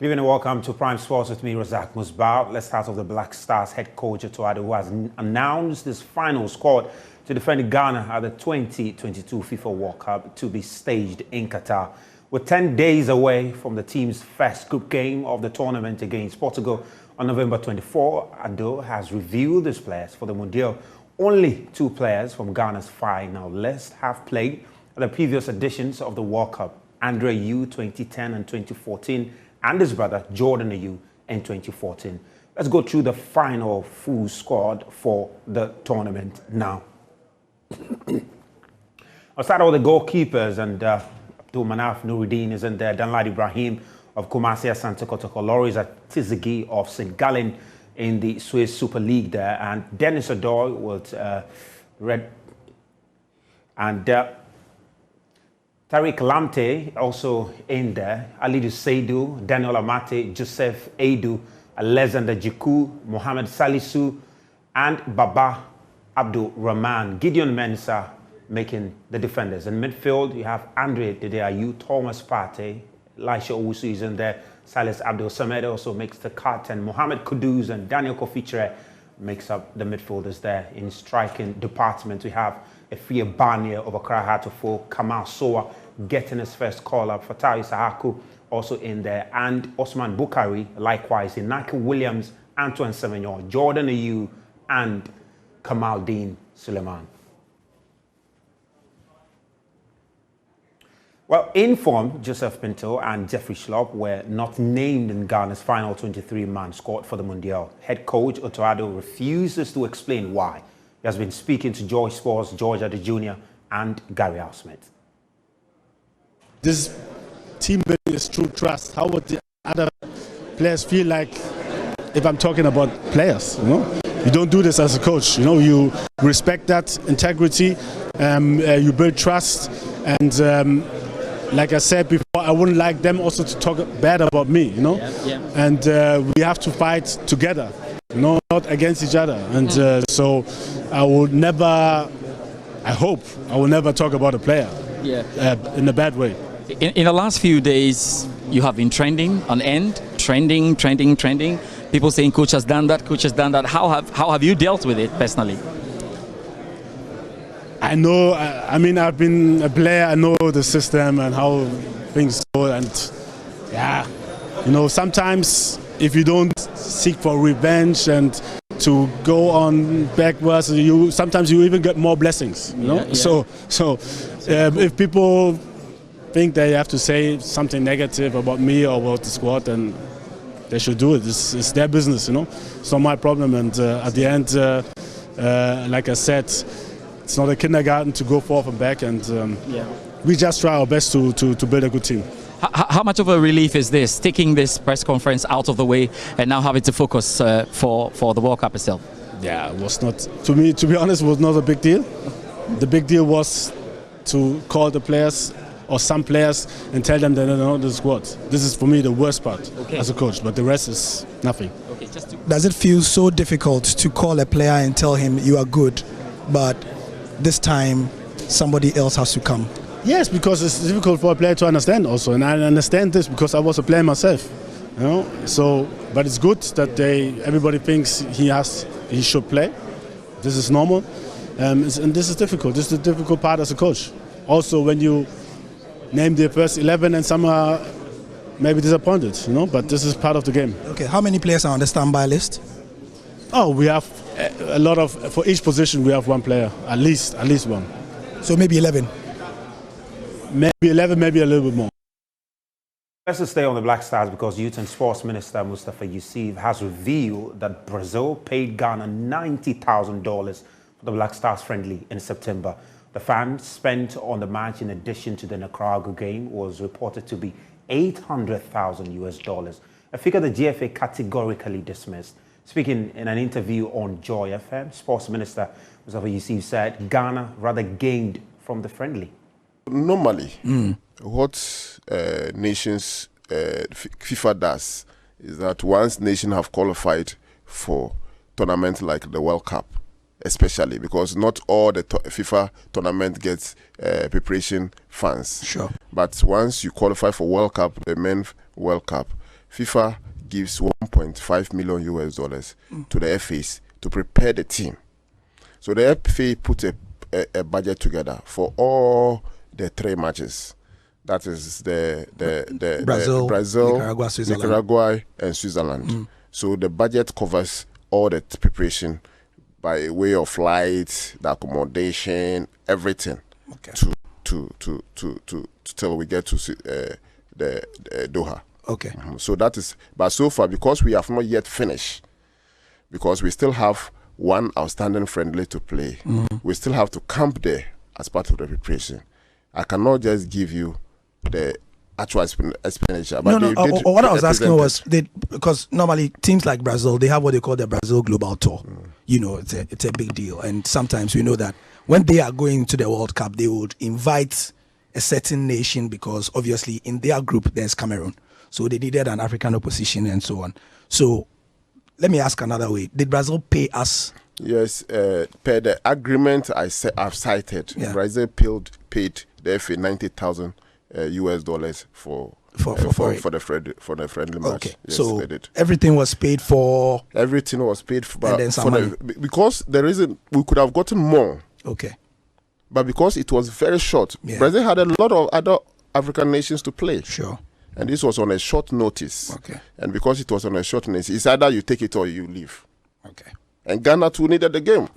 Good evening and welcome to Prime Sports with me, Razak Musbau. Let's start off the Black Stars head coach Otoado, who has announced his final squad to defend Ghana at the 2022 FIFA World Cup to be staged in Qatar. We're 10 days away from the team's first group game of the tournament against Portugal on November 24. Ado has revealed his players for the Mundial. Only 2 players from Ghana's final list have played at the previous editions of the World Cup: Andre Ayew 2010 and 2014, and his brother Jordan Ayew in 2014. Let's go through the final full squad for the tournament now. I'll start with the goalkeepers, and Abdul Manaf Nuruddin is in there. Danlad Ibrahim of Kumasi Asante Kotoko, Loris Atizigi of St. Gallen in the Swiss Super League there, and Dennis Odoi with Red, and Tariq Lamte also in there, Alidu Seidu, Daniel Amate, Joseph Aidu, Alexander Jiku, Mohamed Salisu, and Baba Abdul Rahman. Gideon Mensah making the defenders. In midfield, you have Andre Dede Ayew, Thomas Partey, Elisha Owusu is in there, Silas Abdul Samed also makes the cut, and Mohamed Kudus and Daniel Kofichire makes up the midfielders there. In striking department, we have Efia Barnier of Accra Hearts, Kamal Sowa getting his first call-up, Fatai Sahaku also in there, and Osman Bukari likewise, Inaki Williams, Antoine Semenyo, Jordan Ayew, and Kamaldeen Suleiman. Well, in form, Joseph Pinto and Jeffrey Schlupp were not named in Ghana's final 23-man squad for the Mundial. Head coach Otoado refuses to explain why. He has been speaking to Joy Sports, George Addo Jr. and Gary Al-Smith. This team building is true trust. How would the other players feel like if I'm talking about players? You don't do this as a coach. You respect that integrity, you build trust, and like I said before, I wouldn't like them also to talk bad about me. And we have to fight together, not against each other. And so I will never. I hope I will never talk about a player in a bad way. In the last few days, you have been trending on end, trending. People saying coach has done that, coach has done that. How have you dealt with it personally? I know. I mean, I've been a player. I know the system and how things go. And sometimes if you don't seek for revenge and to go on backwards, sometimes you even get more blessings. So if people think they have to say something negative about me or about the squad, then they should do it. It's their business, It's not my problem. And at the end, like I said, it's not a kindergarten to go forth and back. And we just try our best to build a good team. How much of a relief is this, taking this press conference out of the way and now having to focus for the World Cup itself? Yeah, it was not, to be honest, it was not a big deal. The big deal was to call the players or some players and tell them that they're not the squad. This is for me the worst part as a coach, but the rest is nothing. Okay, does it feel so difficult to call a player and tell him you are good, but this time somebody else has to come? Yes, because it's difficult for a player to understand also, and I understand this because I was a player myself. So, but it's good that everybody thinks he should play. This is normal, and this is difficult. This is the difficult part as a coach. Also, when you name the first 11 and some are maybe disappointed, but this is part of the game. Okay, how many players are on the standby list? Oh, we have a lot of, for each position we have one player, at least one. So maybe 11? Maybe 11, maybe a little bit more. Let's just stay on the Black Stars because Youth and Sports Minister Mustafa Yusuf has revealed that Brazil paid Ghana $90,000 for the Black Stars friendly in September. The funds spent on the match, in addition to the Nicaragua game, was reported to be $800,000, a figure the GFA categorically dismissed. Speaking in an interview on Joy FM, Sports Minister Mustafa Yusuf said Ghana rather gained from the friendly. Normally, what nations FIFA does is that once nations have qualified for tournaments like the World Cup, especially because not all the FIFA tournament gets preparation funds. Sure. But once you qualify for World Cup, the Men's World Cup, FIFA gives 1.5 million US dollars to the FAs to prepare the team. So the FA put a budget together for all the 3 matches. That is the Brazil, Nicaragua, and Switzerland. So the budget covers all the preparation by way of flights, the accommodation, everything. Okay. To till we get to the Doha. Okay. So that is, but so far, because we have not yet finished, because we still have one outstanding friendly to play, we still have to camp there as part of the preparation. I cannot just give you the actual expenditure. But what I was asking was, because normally teams like Brazil, they have what they call the Brazil Global Tour. You know, it's a big deal. And sometimes we know that when they are going to the World Cup, they would invite a certain nation because obviously in their group there's Cameroon. So they needed an African opposition and so on. So let me ask another way. Did Brazil pay us? Yes, per the agreement I've cited, Brazil paid the FA 90,000 US dollars for the friendly match. Okay, yes, so everything was paid for. Everything was paid for, and then some money. Because the reason we could have gotten more. Okay. But because it was very short, Brazil had a lot of other African nations to play. Sure. And this was on a short notice. Okay. And because it was on a short notice, it's either you take it or you leave. Okay. And Ghana too needed the game.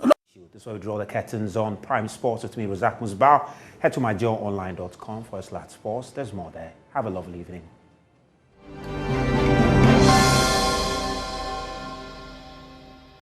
This is where we draw the curtains on Prime Sports with me, Razak Musbau. Head to myjoyonline.com/sports. There's more there. Have a lovely evening.